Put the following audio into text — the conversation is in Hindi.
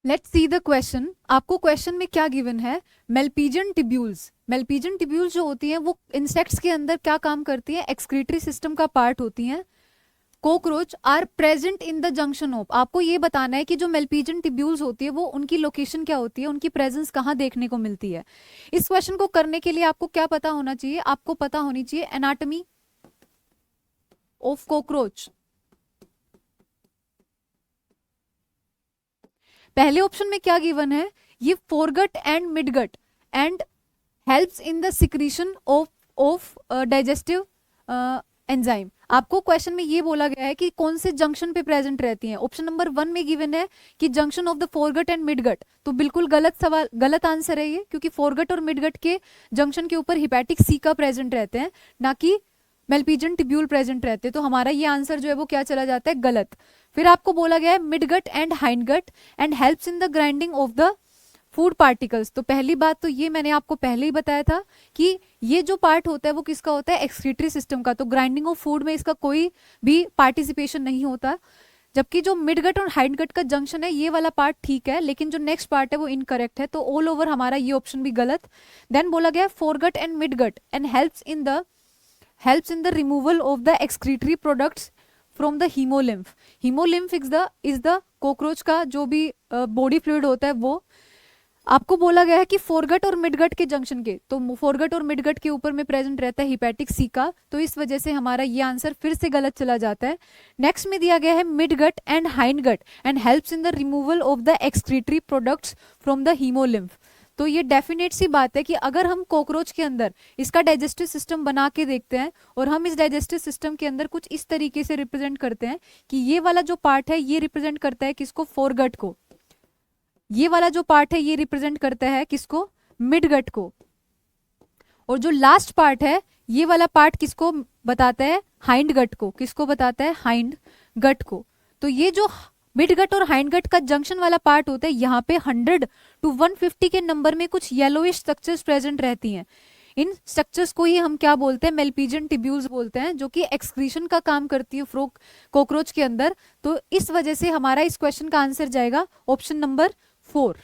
Let's see the question. आपको क्वेश्चन में क्या गिवन है? Malpighian tubules. मेलपीजियन टिब्यूल्स जो होती हैं वो इंसेक्ट्स के अंदर क्या काम करती हैं? एक्सक्रीटरी सिस्टम का पार्ट होती हैं। Cockroach are present in the junction of. आपको ये बताना है कि जो मेलपीजियन टिब्यूल्स होती है वो उनकी लोकेशन क्या होती है, उनकी प्रेजेंस कहाँ देखने को मिलती है। इस क्वेश्चन को करने के लिए आपको क्या पता होना चाहिए? आपको पता होनी चाहिए एनाटॉमी ऑफ कॉकरोच। पहले ऑप्शन में क्या गिवन है? ये foregut and midgut and helps in the secretion of digestive enzyme. आपको क्वेश्चन में ये बोला गया है कि कौन से जंक्शन पे प्रेजेंट रहती हैं। ऑप्शन नंबर 1 में गिवन है कि junction of the foregut and midgut, तो बिल्कुल गलत सवाल, गलत आंसर है ये, क्योंकि फोरगट और मिडगट के जंक्शन के ऊपर हिपैटिक सीका प्रेजेंट रहते हैं, ना कि मेलपीजियन टिब्यूल प्रेजेंट रहते हैं। तो हमारा ये आंसर जो है वो क्या चला जाता है? गलत। फिर आपको बोला गया है midgut and hindgut and helps in the grinding of the food particles. तो पहली बात तो ये मैंने आपको पहले ही बताया था कि ये जो पार्ट होता है वो किसका होता है? एक्सक्रीटरी सिस्टम का। तो ग्राइंडिंग ऑफ फूड में इसका कोई भी पार्टिसिपेशन नहीं होता। जबकि जो मिडगट और हाइंडगट का जंक्शन है ये वाला पार्ट ठीक है, लेकिन जो नेक्स्ट पार्ट है वो इनकरेक्ट है। तो ऑल ओवर हमारा ये ऑप्शन भी गलत। देन बोला गया foregut and midgut and helps in the removal of the excretory products from the hemolymph. hemolymph is the cockroach का जो भी बॉडी फ्लूइड होता है वो। आपको बोला गया है कि फोरगट और मिडगट के जंक्शन के, तो फोरगट और मिडगट के ऊपर में प्रेजेंट रहता है हिपैटिक सीका, तो इस वजह से हमारा ये आंसर फिर से गलत चला जाता है। नेक्स्ट में दिया गया है midgut and hindgut and helps in the removal of the excretory products from the haemolymph. तो ये डेफिनेट सी बात है कि अगर हम कॉकरोच के अंदर इसका डाइजेस्टिव सिस्टम बना के देखते हैं और हम इस डाइजेस्टिव सिस्टम के अंदर कुछ इस तरीके से रिप्रेजेंट करते हैं कि ये वाला जो पार्ट है ये रिप्रेजेंट करता है किसको? फोरगट को। ये वाला जो पार्ट है ये रिप्रेजेंट करता है किसको? मिडगट को। और जो लास्ट पार्ट है ये वाला पार्ट किसको बताता है? हाइंडगट को। किसको बताता है? हाइंडगट को। तो ये जो मिडगट और हाइंडगट का जंक्शन वाला पार्ट होता है यहाँ पे 100 to 150 के नंबर में कुछ येलोइश स्ट्रक्चर्स प्रेजेंट रहती हैं। इन स्ट्रक्चर्स को ही हम क्या बोलते हैं? मेलपीजियन टिब्यूल्स बोलते हैं, जो कि एक्सक्रीशन का काम करती है कॉकरोच के अंदर। तो इस वजह से हमारा इस क्वेश्चन का आंसर जाएगा ऑप्शन नंबर 4।